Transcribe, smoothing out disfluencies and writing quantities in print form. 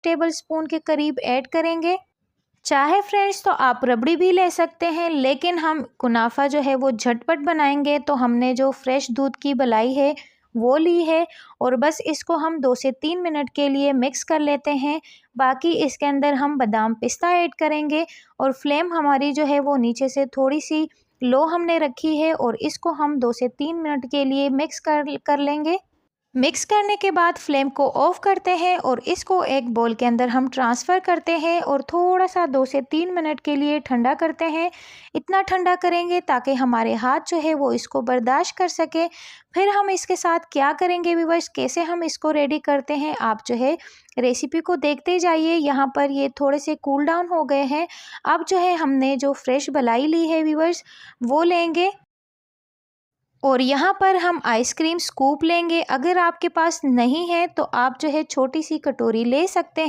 Tablespoon के करीब add करेंगे। चाहे फ्रेंड्स तो आप रबड़ी भी ले सकते हैं, लेकिन हम कुनाफा जो है वो झटपट बनाएंगे, तो हमने जो फ्रेश दूध की मलाई है वो ली है और बस इसको हम 2 से 3 मिनट के लिए मिक्स कर लेते हैं। बाकी इसके अंदर हम बादाम पिस्ता ऐड करेंगे और फ्लेम हमारी जो है वो नीचे से थोड़ी सी लो हमने रखी है और इसको हम 2 से 3 मिनट के लिए मिक्स कर लेंगे। मिक्स करने के बाद फ्लेम को ऑफ करते हैं और इसको एक बोल के अंदर हम ट्रांसफ़र करते हैं और थोड़ा सा 2 से 3 मिनट के लिए ठंडा करते हैं। इतना ठंडा करेंगे ताकि हमारे हाथ जो है वो इसको बर्दाश्त कर सके। फिर हम इसके साथ क्या करेंगे व्यूअर्स, कैसे हम इसको रेडी करते हैं, आप जो है रेसिपी को देखते जाइए। यहाँ पर ये थोड़े से कूल डाउन हो गए हैं। अब जो है हमने जो फ्रेश मलाई ली है व्यूअर्स वो लेंगे और यहाँ पर हम आइसक्रीम स्कूप लेंगे। अगर आपके पास नहीं है तो आप जो है छोटी सी कटोरी ले सकते हैं।